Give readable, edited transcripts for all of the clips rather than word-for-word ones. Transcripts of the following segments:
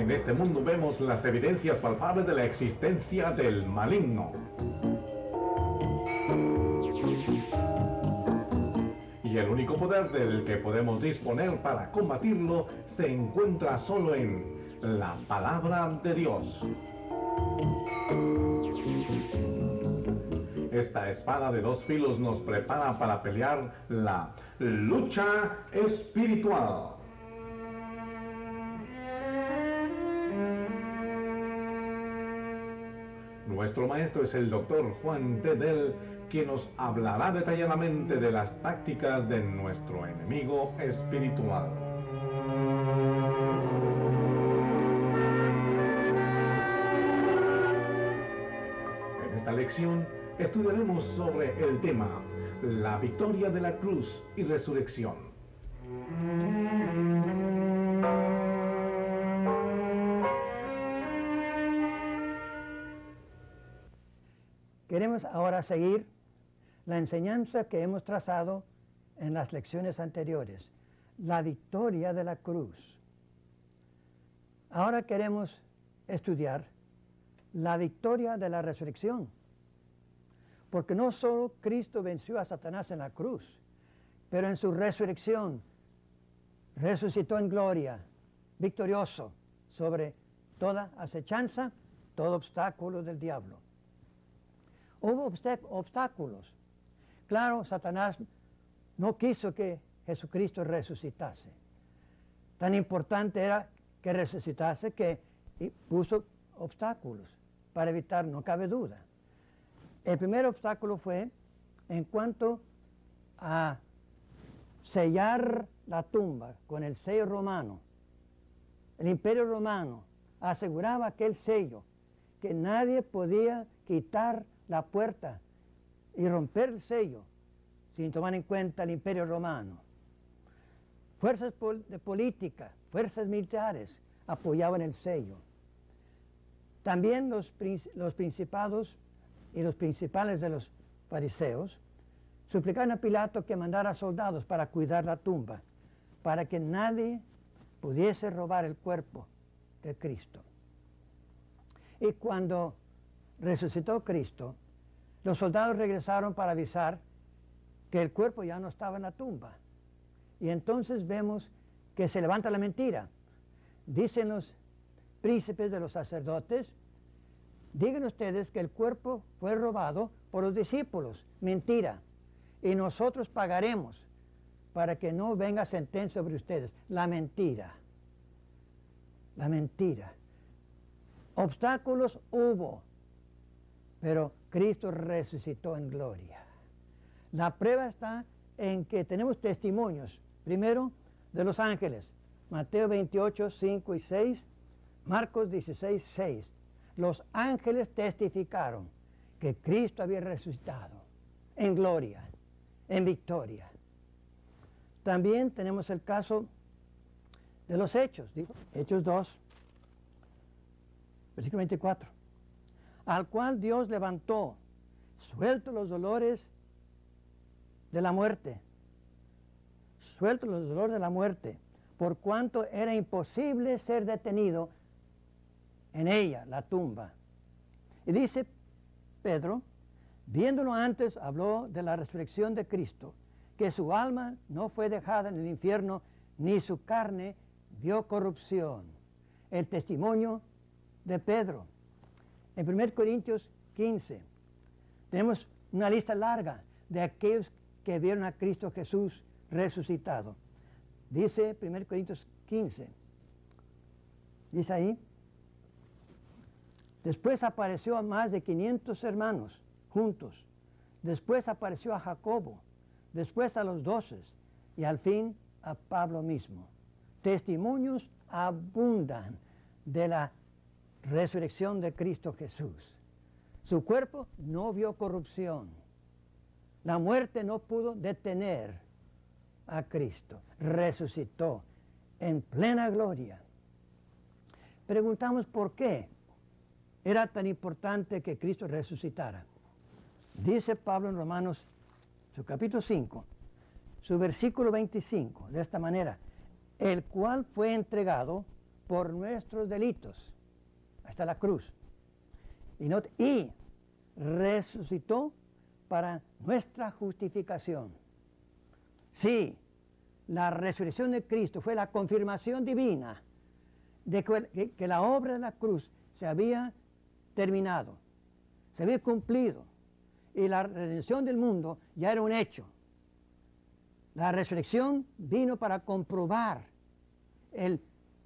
En este mundo vemos las evidencias palpables de la existencia del maligno. Y el único poder del que podemos disponer para combatirlo se encuentra solo en la palabra de Dios. Esta espada de dos filos nos prepara para pelear la lucha espiritual. Nuestro maestro es el doctor Juan Tedel, quien nos hablará detalladamente de las tácticas de nuestro enemigo espiritual. En esta lección estudiaremos sobre el tema la victoria de la cruz y resurrección. Queremos ahora seguir la enseñanza que hemos trazado en las lecciones anteriores, la victoria de la cruz. Ahora queremos estudiar la victoria de la resurrección, porque no solo Cristo venció a Satanás en la cruz, pero en su resurrección resucitó en gloria, victorioso sobre toda acechanza, todo obstáculo del diablo. Hubo obstáculos. Claro, Satanás no quiso que Jesucristo resucitase. Tan importante era que resucitase que puso obstáculos para evitar, no cabe duda. El primer obstáculo fue en cuanto a sellar la tumba con el sello romano. El Imperio Romano aseguraba aquel sello que nadie podía quitar la puerta y romper el sello sin tomar en cuenta el Imperio Romano. Fuerzas de política, fuerzas militares apoyaban el sello. También los principados y los principales de los fariseos suplicaron a Pilato que mandara soldados para cuidar la tumba, para que nadie pudiese robar el cuerpo de Cristo. Y cuando resucitó Cristo, los soldados regresaron para avisar que el cuerpo ya no estaba en la tumba. Y entonces vemos que se levanta la mentira. Dicen los príncipes de los sacerdotes: digan ustedes que el cuerpo fue robado por los discípulos. Mentira. Y nosotros pagaremos para que no venga sentencia sobre ustedes. La mentira. La mentira. Obstáculos hubo, pero Cristo resucitó en gloria. La prueba está en que tenemos testimonios, primero de los ángeles, Mateo 28, 5 y 6, Marcos 16, 6. Los ángeles testificaron que Cristo había resucitado en gloria, en victoria. También tenemos el caso de los Hechos, Hechos 2, versículo 24. Al cual Dios levantó, suelto los dolores de la muerte, suelto los dolores de la muerte, por cuanto era imposible ser detenido en ella, la tumba. Y dice Pedro, viéndolo antes, habló de la resurrección de Cristo, que su alma no fue dejada en el infierno, ni su carne vio corrupción. El testimonio de Pedro. En 1 Corintios 15 tenemos una lista larga de aquellos que vieron a Cristo Jesús resucitado. Dice 1 Corintios 15, dice ahí: después apareció a más de 500 hermanos juntos, después apareció a Jacobo, después a los 12 y al fin a Pablo mismo. Testimonios abundan de la resurrección de Cristo Jesús. Su cuerpo no vio corrupción. La muerte no pudo detener a Cristo. Resucitó en plena gloria. Preguntamos por qué era tan importante que Cristo resucitara. Dice Pablo en Romanos, su capítulo 5, su versículo 25, de esta manera: el cual fue entregado por nuestros delitos. Ahí está la cruz. Y resucitó para nuestra justificación. Sí, la resurrección de Cristo fue la confirmación divina de que la obra de la cruz se había terminado, se había cumplido, y la redención del mundo ya era un hecho. La resurrección vino para comprobar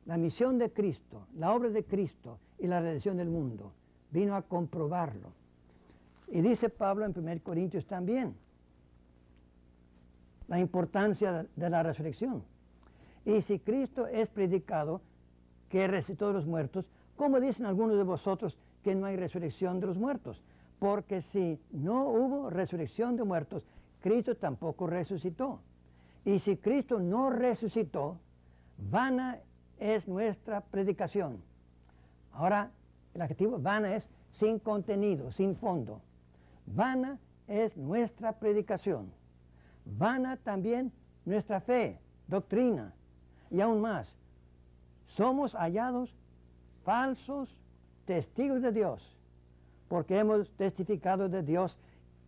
la misión de Cristo, la obra de Cristo y la redención del mundo. Vino a comprobarlo. Y dice Pablo en 1 Corintios también la importancia de la resurrección. Y si Cristo es predicado que resucitó de los muertos, ¿cómo dicen algunos de vosotros que no hay resurrección de los muertos? Porque si no hubo resurrección de muertos, Cristo tampoco resucitó. Y si Cristo no resucitó, vana es nuestra predicación. Ahora, el adjetivo vana es sin contenido, sin fondo. Vana es nuestra predicación. Vana también nuestra fe, doctrina. Y aún más, somos hallados falsos testigos de Dios, porque hemos testificado de Dios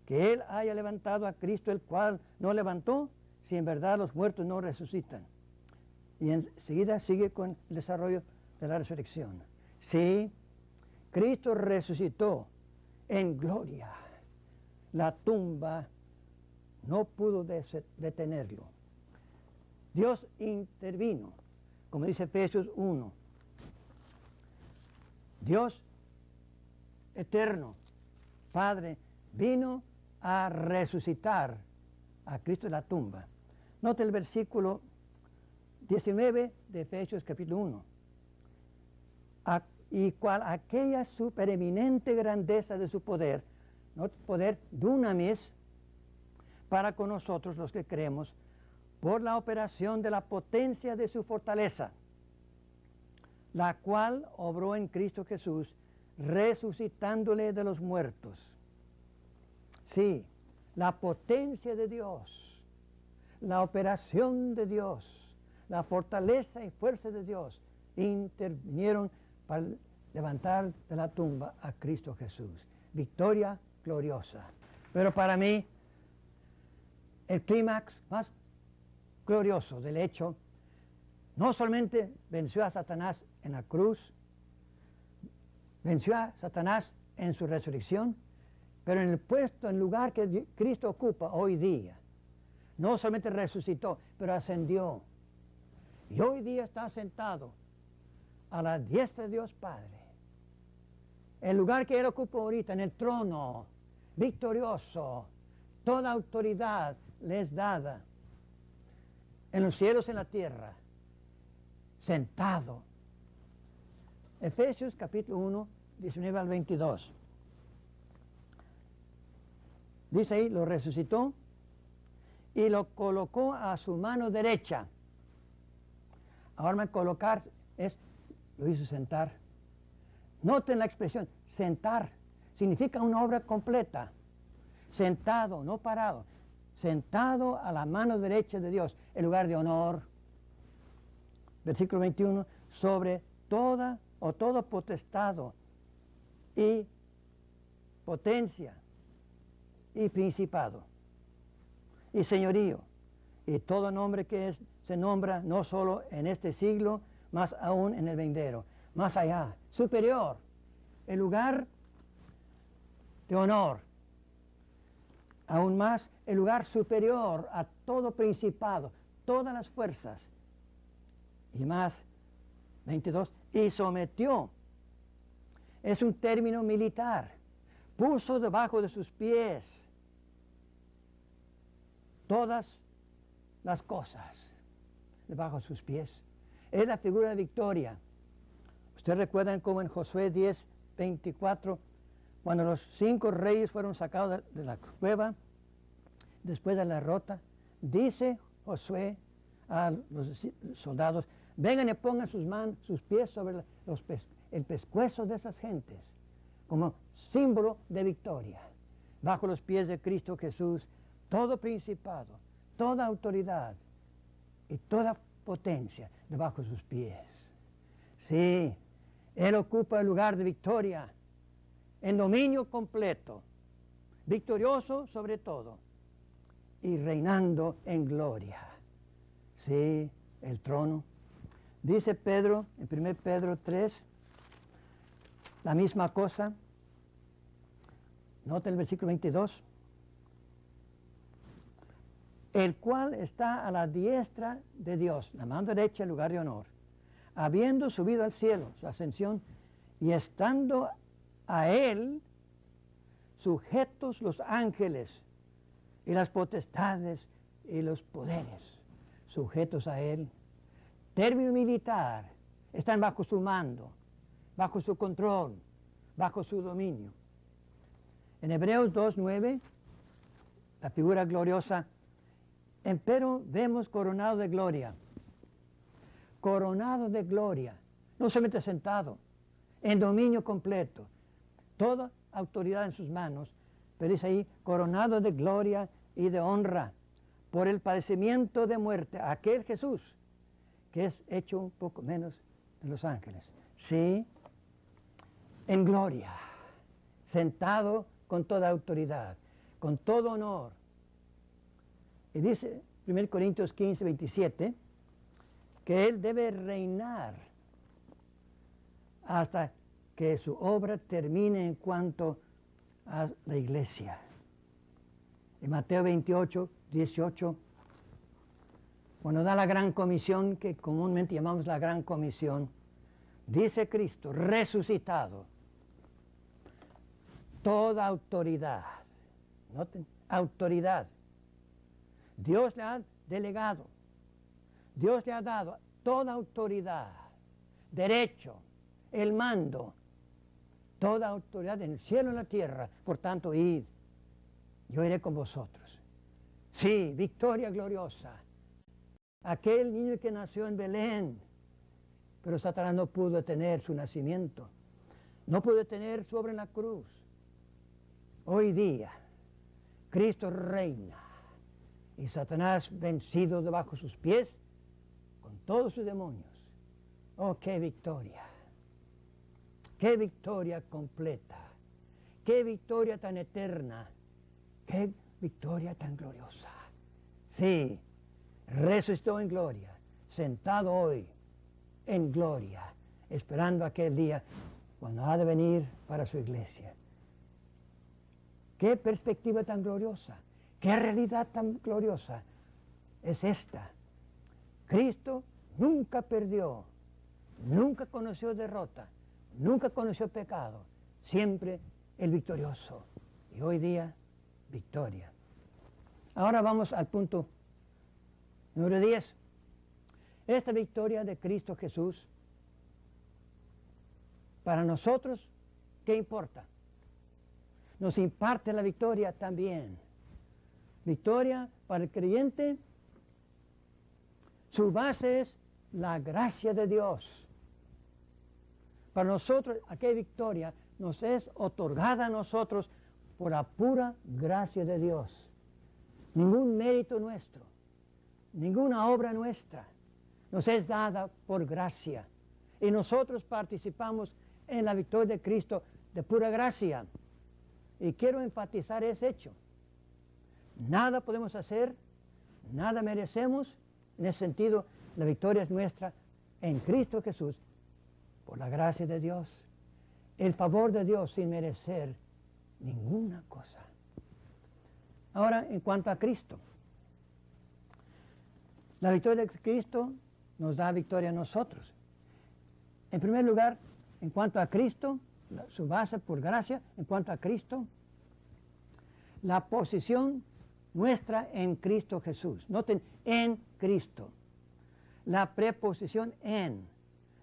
que Él haya levantado a Cristo, el cual no levantó, si en verdad los muertos no resucitan. Y enseguida sigue con el desarrollo de la resurrección. Sí, Cristo resucitó en gloria. La tumba no pudo detenerlo. Dios intervino, como dice Efesios 1. Dios eterno, Padre, vino a resucitar a Cristo de la tumba. Note el versículo 19 de Efesios capítulo 1. Y cual aquella supereminente grandeza de su poder, no poder dunamis, para con nosotros los que creemos, por la operación de la potencia de su fortaleza, la cual obró en Cristo Jesús, resucitándole de los muertos. Sí, la potencia de Dios, la operación de Dios, la fortaleza y fuerza de Dios intervinieron para levantar de la tumba a Cristo Jesús. Victoria gloriosa. Pero para mí, el clímax más glorioso del hecho, no solamente venció a Satanás en la cruz, venció a Satanás en su resurrección, pero en el puesto, en el lugar que Cristo ocupa hoy día, no solamente resucitó, pero ascendió. Y hoy día está sentado a la diestra de Dios Padre. El lugar que Él ocupa ahorita, en el trono, victorioso, toda autoridad le es dada, en los cielos y en la tierra, sentado. Efesios capítulo 1, 19 al 22. Dice ahí, lo resucitó y lo colocó a su mano derecha. Ahora colocar lo hizo sentar. Noten la expresión, sentar, significa una obra completa. Sentado, no parado. Sentado a la mano derecha de Dios, el lugar de honor. Versículo 21, sobre toda o todo potestado y potencia y principado y señorío y todo nombre que se nombra no solo en este siglo, más aún en el venidero, más allá, superior, el lugar de honor, aún más el lugar superior a todo principado, todas las fuerzas, y más, 22, y sometió, es un término militar, puso debajo de sus pies todas las cosas, debajo de sus pies. Es la figura de victoria. Ustedes recuerdan cómo en Josué 10, 24, cuando los 5 reyes fueron sacados de la cueva, después de la derrota, dice Josué a los soldados, vengan y pongan sus pies sobre el pescuezo de esas gentes, como símbolo de victoria. Bajo los pies de Cristo Jesús, todo principado, toda autoridad y toda potencia debajo de sus pies. Sí, Él ocupa el lugar de victoria, en dominio completo, victorioso sobre todo y reinando en gloria. Sí, el trono. Dice Pedro, en 1 Pedro 3, la misma cosa. Nota el versículo 22. El cual está a la diestra de Dios, la mano derecha, el lugar de honor, habiendo subido al cielo, su ascensión, y estando a Él sujetos los ángeles y las potestades y los poderes, sujetos a Él. Término militar, están bajo su mando, bajo su control, bajo su dominio. En Hebreos 2:9, la figura gloriosa, empero vemos coronado de gloria, no solamente sentado, en dominio completo, toda autoridad en sus manos, pero dice ahí, coronado de gloria y de honra, por el padecimiento de muerte, aquel Jesús, que es hecho un poco menos de los ángeles. Sí, en gloria, sentado con toda autoridad, con todo honor. Y dice 1 Corintios 15:27, que Él debe reinar hasta que su obra termine en cuanto a la iglesia. En Mateo 28:18, cuando da la gran comisión, que comúnmente llamamos la gran comisión, dice Cristo, resucitado, toda autoridad, noten, autoridad, Dios le ha delegado, Dios le ha dado toda autoridad, derecho, el mando, toda autoridad en el cielo y en la tierra. Por tanto, id, yo iré con vosotros. Sí, victoria gloriosa. Aquel niño que nació en Belén, pero Satanás no pudo detener su nacimiento, no pudo detener su obra en la cruz. Hoy día, Cristo reina y Satanás vencido debajo de sus pies con todos sus demonios. Oh, qué victoria completa, qué victoria tan eterna, qué victoria tan gloriosa. Sí, resucitó en gloria, sentado hoy en gloria, esperando aquel día cuando ha de venir para su iglesia. Qué perspectiva tan gloriosa, qué realidad tan gloriosa es esta. Cristo nunca perdió, nunca conoció derrota, nunca conoció pecado, siempre el victorioso. Y hoy día, victoria. Ahora vamos al punto número 10. Esta victoria de Cristo Jesús, para nosotros, ¿qué importa? Nos imparte la victoria también. Victoria para el creyente, su base es la gracia de Dios. Para nosotros, aquella victoria nos es otorgada a nosotros por la pura gracia de Dios. Ningún mérito nuestro, ninguna obra nuestra, nos es dada por gracia. Y nosotros participamos en la victoria de Cristo de pura gracia. Y quiero enfatizar ese hecho. Nada podemos hacer, nada merecemos. En ese sentido, la victoria es nuestra en Cristo Jesús, por la gracia de Dios, el favor de Dios sin merecer ninguna cosa. Ahora, en cuanto a Cristo, la victoria de Cristo nos da victoria a nosotros. En primer lugar, en cuanto a Cristo, su base por gracia, en cuanto a Cristo, la posición nuestra en Cristo Jesús. Noten, en Cristo. La preposición en,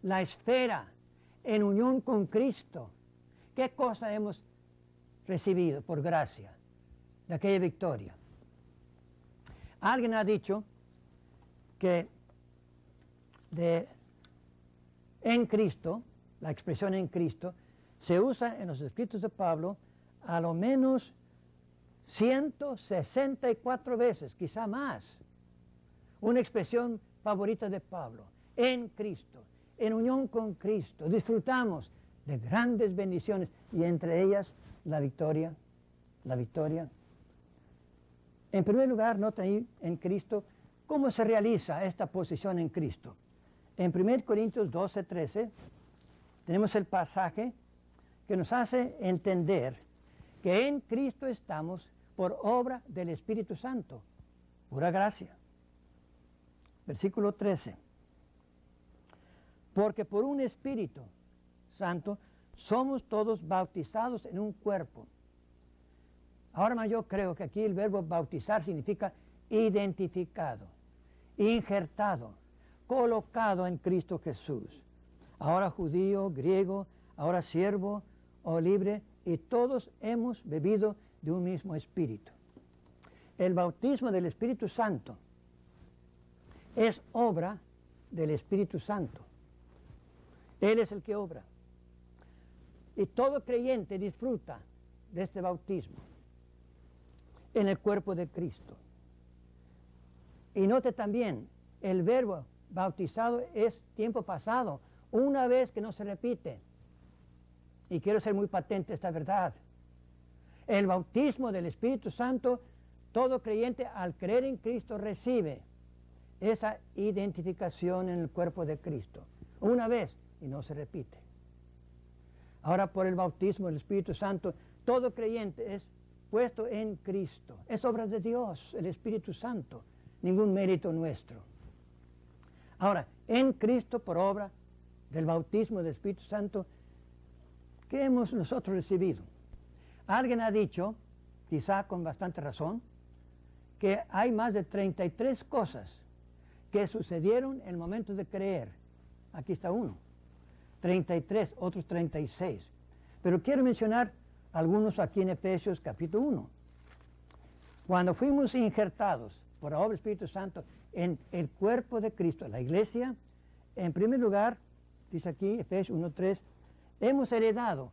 la esfera, en unión con Cristo. ¿Qué cosa hemos recibido por gracia de aquella victoria? Alguien ha dicho que en Cristo, la expresión en Cristo, se usa en los escritos de Pablo a lo menos 164 veces, quizá más. Una expresión favorita de Pablo, en Cristo, en unión con Cristo, disfrutamos de grandes bendiciones y entre ellas la victoria. La victoria. En primer lugar, nota ahí en Cristo cómo se realiza esta posición en Cristo. En 1 Corintios 12, 13 tenemos el pasaje que nos hace entender que en Cristo estamos por obra del Espíritu Santo, pura gracia. Versículo 13. Porque por un Espíritu Santo somos todos bautizados en un cuerpo. Ahora yo creo que aquí el verbo bautizar significa identificado, injertado, colocado en Cristo Jesús. Ahora judío, griego, ahora siervo o libre, y todos hemos bebido de un mismo Espíritu. El bautismo del Espíritu Santo es obra del Espíritu Santo. Él es el que obra. Y todo creyente disfruta de este bautismo en el cuerpo de Cristo. Y note también, el verbo bautizado es tiempo pasado, una vez que no se repite. Y quiero ser muy patente esta verdad. El bautismo del Espíritu Santo, todo creyente al creer en Cristo recibe esa identificación en el cuerpo de Cristo. Una vez y no se repite. Ahora por el bautismo del Espíritu Santo, todo creyente es puesto en Cristo. Es obra de Dios, el Espíritu Santo, ningún mérito nuestro. Ahora, en Cristo por obra del bautismo del Espíritu Santo, ¿qué hemos nosotros recibido? Alguien ha dicho, quizá con bastante razón, que hay más de 33 cosas que sucedieron en el momento de creer. Aquí está uno. 33, otros 36. Pero quiero mencionar algunos aquí en Efesios capítulo 1. Cuando fuimos injertados por la obra del Espíritu Santo en el cuerpo de Cristo, la iglesia, en primer lugar, dice aquí Efesios 1:3, hemos heredado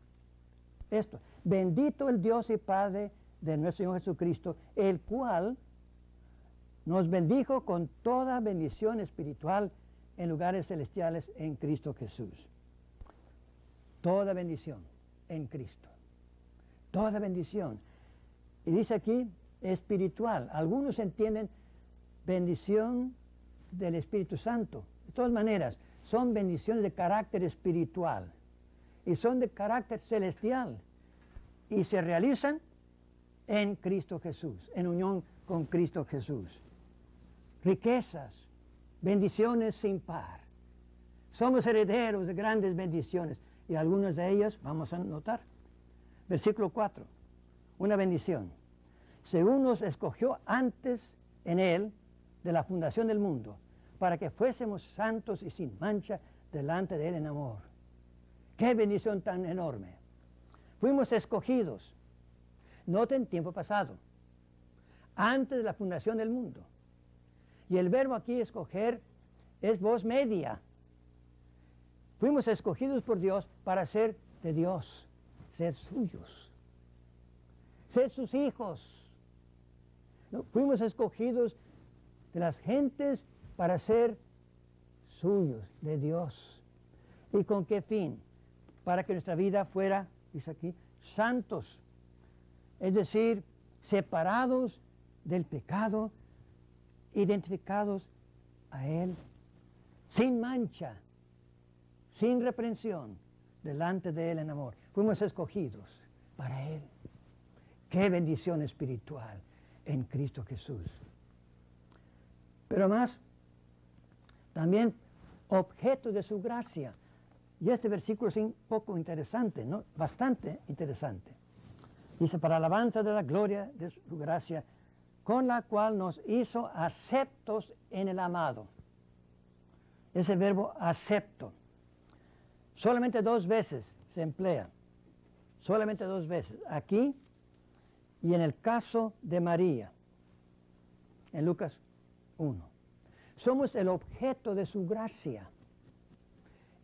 esto. Bendito el Dios y Padre de nuestro Señor Jesucristo, el cual nos bendijo con toda bendición espiritual en lugares celestiales en Cristo Jesús. Toda bendición en Cristo. Toda bendición. Y dice aquí espiritual. Algunos entienden bendición del Espíritu Santo. De todas maneras, son bendiciones de carácter espiritual y son de carácter celestial y se realizan en Cristo Jesús, en unión con Cristo Jesús. Riquezas, bendiciones sin par. Somos herederos de grandes bendiciones y algunas de ellas vamos a notar. Versículo 4, una bendición. Según nos escogió antes en Él de la fundación del mundo, para que fuésemos santos y sin mancha delante de Él en amor. ¡Qué bendición tan enorme! Fuimos escogidos, noten tiempo pasado, antes de la fundación del mundo. Y el verbo aquí escoger es voz media. Fuimos escogidos por Dios para ser de Dios, ser suyos, ser sus hijos. ¿No? Fuimos escogidos de las gentes para ser suyos, de Dios. ¿Y con qué fin? Para que nuestra vida fuera, dice aquí, santos. Es decir, separados del pecado, identificados a Él, sin mancha, sin reprensión, delante de Él en amor. Fuimos escogidos para Él. ¡Qué bendición espiritual en Cristo Jesús! Pero más, también objeto de su gracia. Y este versículo es un poco interesante, ¿no? Bastante interesante. Dice, para alabanza de la gloria de su gracia, con la cual nos hizo aceptos en el amado. Ese verbo acepto. Solamente 2 veces se emplea. Solamente 2 veces. Aquí y en el caso de María. En Lucas 1. Somos el objeto de su gracia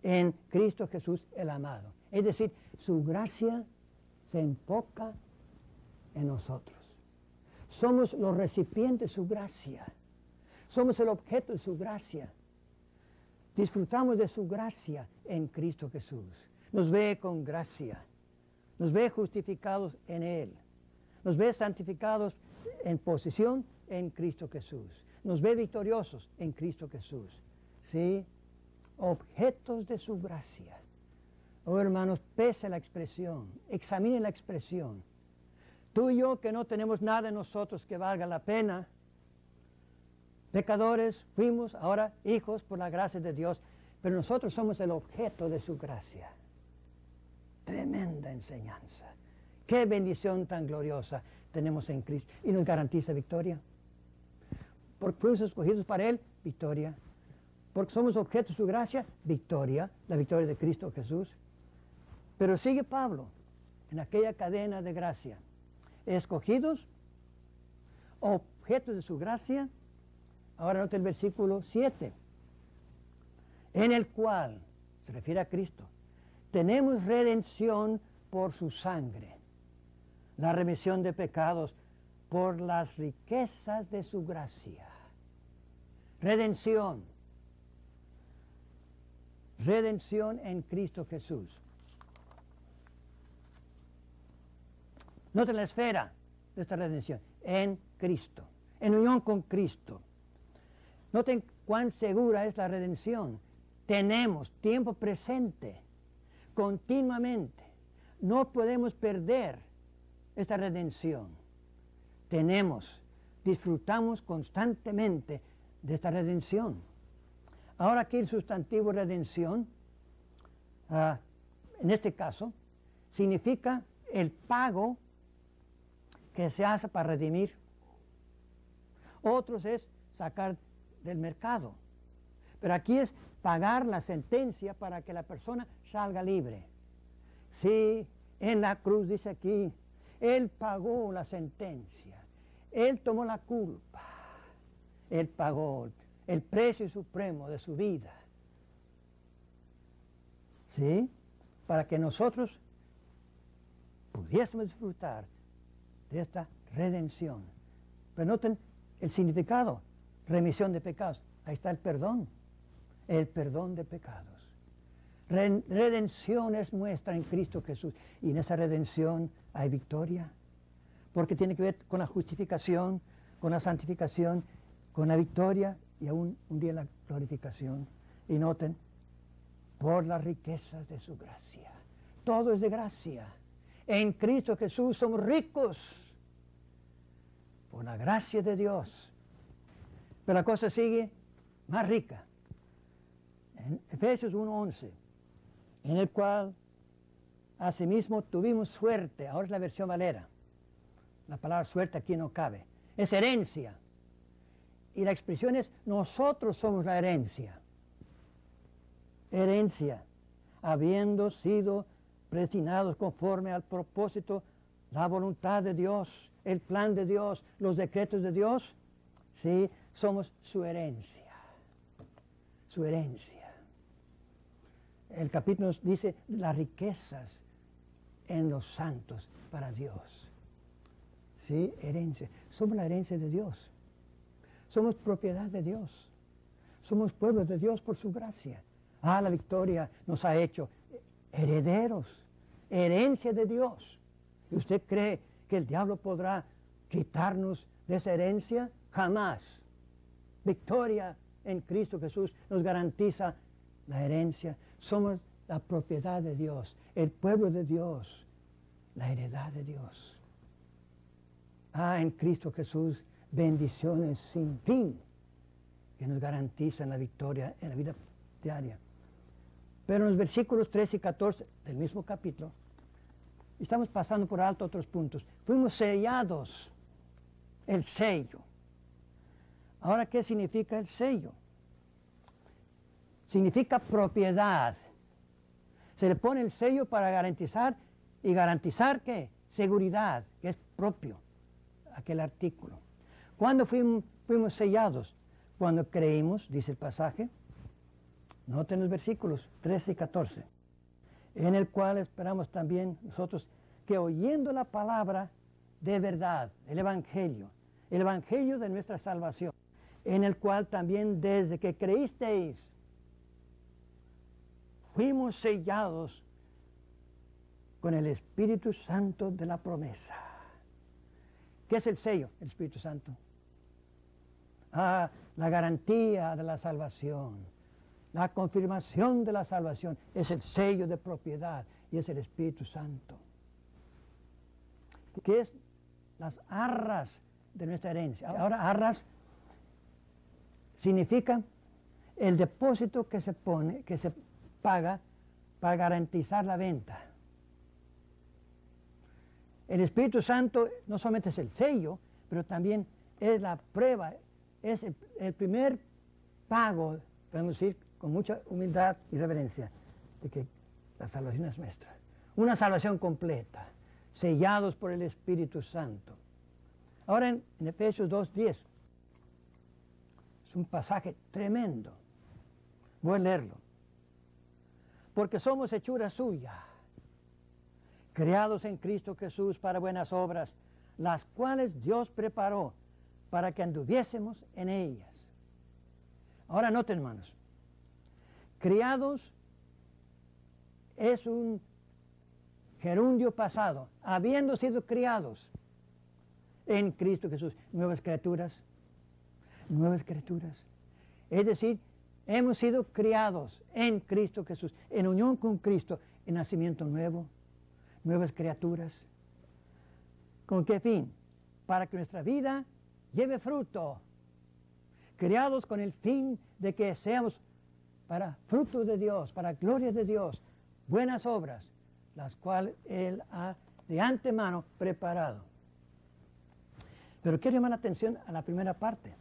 en Cristo Jesús el amado. Es decir, su gracia se enfoca en nosotros. Somos los recipientes de su gracia. Somos el objeto de su gracia. disfrutamos de su gracia en Cristo Jesús. Nos ve con gracia, nos ve justificados en Él, nos ve santificados en posición en Cristo Jesús, nos ve victoriosos en Cristo Jesús. ¿Sí? Objetos de su gracia. Oh, hermanos, pese la expresión, examine la expresión. Tú y yo que no tenemos nada en nosotros que valga la pena, pecadores fuimos, ahora hijos por la gracia de Dios, pero nosotros somos el objeto de su gracia. Tremenda enseñanza. Qué bendición tan gloriosa tenemos en Cristo. Y nos garantiza victoria. Porque fuimos escogidos para Él, victoria. Porque somos objeto de su gracia, victoria. La victoria de Cristo Jesús. Pero sigue Pablo en aquella cadena de gracia. Escogidos, objetos de su gracia. Ahora nota el versículo 7. En el cual, se refiere a Cristo, tenemos redención por su sangre, la remisión de pecados por las riquezas de su gracia. Redención. Redención en Cristo Jesús. Noten la esfera de esta redención. En Cristo. En unión con Cristo. Noten cuán segura es la redención. Tenemos tiempo presente, continuamente. No podemos perder esta redención. Disfrutamos constantemente de esta redención. Ahora aquí el sustantivo redención, en este caso, significa el pago que se hace para redimir. Otros es sacar del mercado. Pero aquí es pagar la sentencia para que la persona salga libre. Sí, en la cruz dice aquí, Él pagó la sentencia. Él tomó la culpa. Él pagó el precio supremo de su vida. ¿Sí? Para que nosotros pudiésemos disfrutar de esta redención. Pero noten el significado. Remisión de pecados. Ahí está el perdón. El perdón de pecados. Redención es nuestra en Cristo Jesús. Y en esa redención hay victoria. Porque tiene que ver con la justificación, con la santificación, con la victoria y aún un día la glorificación. Y noten, por las riquezas de su gracia. Todo es de gracia. En Cristo Jesús somos ricos. Por la gracia de Dios. Pero la cosa sigue más rica. En Efesios 1:11, en el cual asimismo tuvimos suerte. Ahora es la versión Valera. La palabra suerte aquí no cabe. Es herencia. Y la expresión es, nosotros somos la herencia. Herencia. Habiendo sido predestinados conforme al propósito, la voluntad de Dios, el plan de Dios, los decretos de Dios, sí, somos su herencia. Su herencia. El capítulo nos dice las riquezas en los santos para Dios. ¿Sí? Herencia. Somos la herencia de Dios. Somos propiedad de Dios. Somos pueblo de Dios por su gracia. La victoria nos ha hecho herederos. Herencia de Dios. ¿Y usted cree que el diablo podrá quitarnos de esa herencia? Jamás. Victoria en Cristo Jesús nos garantiza la herencia. Somos la propiedad de Dios, el pueblo de Dios, la heredad de Dios. En Cristo Jesús, bendiciones sin fin que nos garantizan la victoria en la vida diaria. Pero en los versículos 13 y 14 del mismo capítulo, estamos pasando por alto otros puntos. Fuimos sellados, el sello. Ahora, ¿qué significa el sello? Significa propiedad. Se le pone el sello para garantizar, ¿y garantizar qué? Seguridad, que es propio, aquel artículo. ¿Cuándo fuimos sellados? Cuando creímos, dice el pasaje, noten los versículos 13 y 14, en el cual esperamos también nosotros que oyendo la palabra de verdad, el Evangelio de nuestra salvación, en el cual también desde que creísteis, fuimos sellados con el Espíritu Santo de la promesa. ¿Qué es el sello? El Espíritu Santo. La garantía de la salvación, la confirmación de la salvación, es el sello de propiedad y es el Espíritu Santo. ¿Qué es? Las arras de nuestra herencia. Ahora, arras significa el depósito que se pone, que se paga para garantizar la venta. El Espíritu Santo no solamente es el sello, pero también es la prueba, es el primer pago, podemos decir, con mucha humildad y reverencia, de que la salvación es nuestra. Una salvación completa, sellados por el Espíritu Santo. Ahora en Efesios 2:10, es un pasaje tremendo. Voy a leerlo. Porque somos hechura suya, creados en Cristo Jesús para buenas obras, las cuales Dios preparó para que anduviésemos en ellas. Ahora noten, hermanos, criados es un gerundio pasado, habiendo sido criados en Cristo Jesús, nuevas criaturas, nuevas criaturas. Es decir, hemos sido criados en Cristo Jesús, en unión con Cristo, en nacimiento nuevo, nuevas criaturas. ¿Con qué fin? Para que nuestra vida lleve fruto, criados con el fin de que seamos para fruto de Dios, para gloria de Dios, buenas obras, las cuales Él ha de antemano preparado. Pero quiero llamar la atención a la primera parte.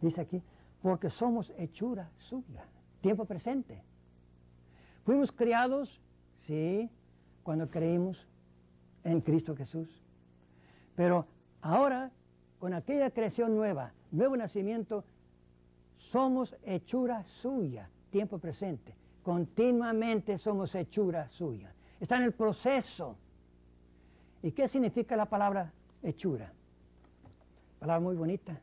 Dice aquí, porque somos hechura suya, tiempo presente. Fuimos criados, sí, cuando creímos en Cristo Jesús. Pero ahora, con aquella creación nueva, nuevo nacimiento, somos hechura suya, tiempo presente. Continuamente somos hechura suya. Está en el proceso. ¿Y qué significa la palabra hechura? Palabra muy bonita.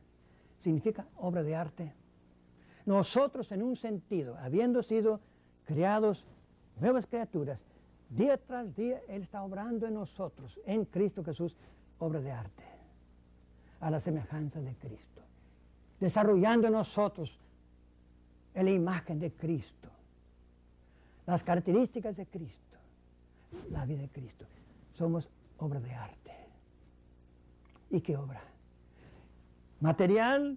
Significa obra de arte. Nosotros, en un sentido, habiendo sido creados nuevas criaturas, día tras día Él está obrando en nosotros, en Cristo Jesús, obra de arte, a la semejanza de Cristo, desarrollando en nosotros la imagen de Cristo, las características de Cristo, la vida de Cristo. Somos obra de arte. ¿Y qué obra? Material,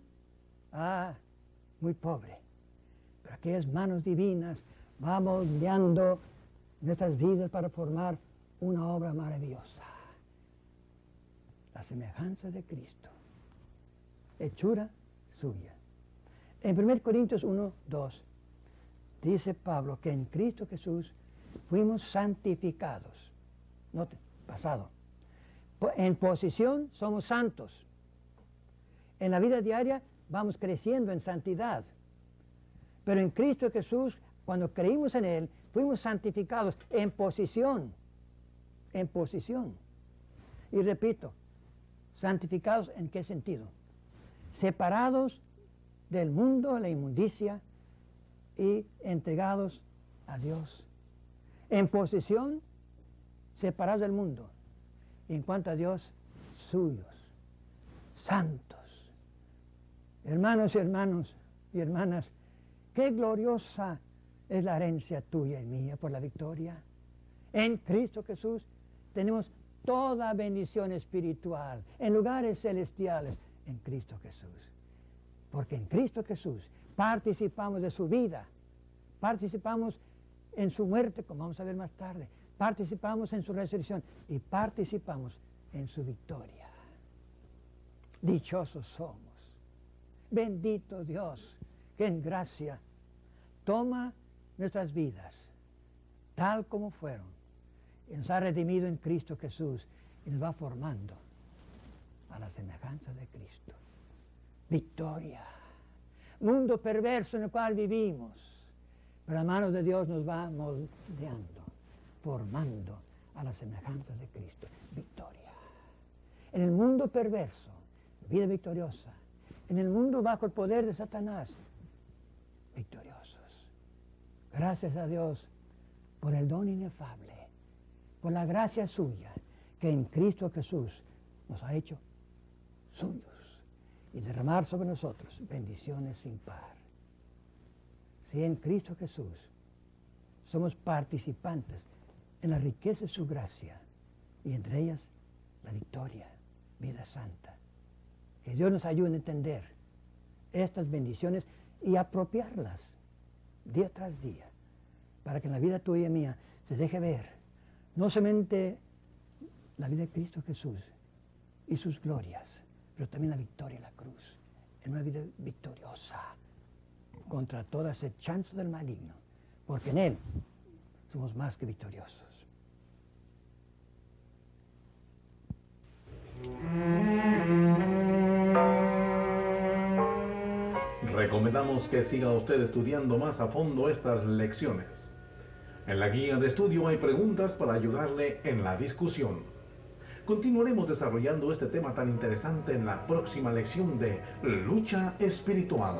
muy pobre, pero aquellas manos divinas van moldeando nuestras vidas para formar una obra maravillosa. La semejanza de Cristo, hechura suya. En 1 Corintios 1:2 dice Pablo que en Cristo Jesús fuimos santificados. Note, pasado. En posición somos santos. En la vida diaria vamos creciendo en santidad. Pero en Cristo Jesús, cuando creímos en Él, fuimos santificados en posición. En posición. Y repito, santificados ¿en qué sentido? Separados del mundo, la inmundicia, y entregados a Dios. En posición, separados del mundo. Y en cuanto a Dios, suyos, santos. Hermanos y hermanas, qué gloriosa es la herencia tuya y mía por la victoria. En Cristo Jesús tenemos toda bendición espiritual, en lugares celestiales, en Cristo Jesús. Porque en Cristo Jesús participamos de su vida, participamos en su muerte, como vamos a ver más tarde, participamos en su resurrección y participamos en su victoria. Dichosos somos. Bendito Dios, que en gracia toma nuestras vidas tal como fueron y nos ha redimido en Cristo Jesús y nos va formando a la semejanza de Cristo. Victoria. Mundo perverso en el cual vivimos, pero la mano de Dios nos va moldeando, formando a la semejanza de Cristo. Victoria. En el mundo perverso, vida victoriosa. En el mundo bajo el poder de Satanás, victoriosos. Gracias a Dios por el don inefable, por la gracia suya, que en Cristo Jesús nos ha hecho suyos y derramar sobre nosotros bendiciones sin par. Si en Cristo Jesús somos participantes en la riqueza de su gracia y entre ellas la victoria, vida santa. Que Dios nos ayude a entender estas bendiciones y apropiarlas día tras día, para que en la vida tuya y mía se deje ver no solamente la vida de Cristo Jesús y sus glorias, pero también la victoria en la cruz, en una vida victoriosa contra toda acechanza del maligno, porque en Él somos más que victoriosos. Recomendamos que siga usted estudiando más a fondo estas lecciones. En la guía de estudio hay preguntas para ayudarle en la discusión. Continuaremos desarrollando este tema tan interesante en la próxima lección de Lucha Espiritual.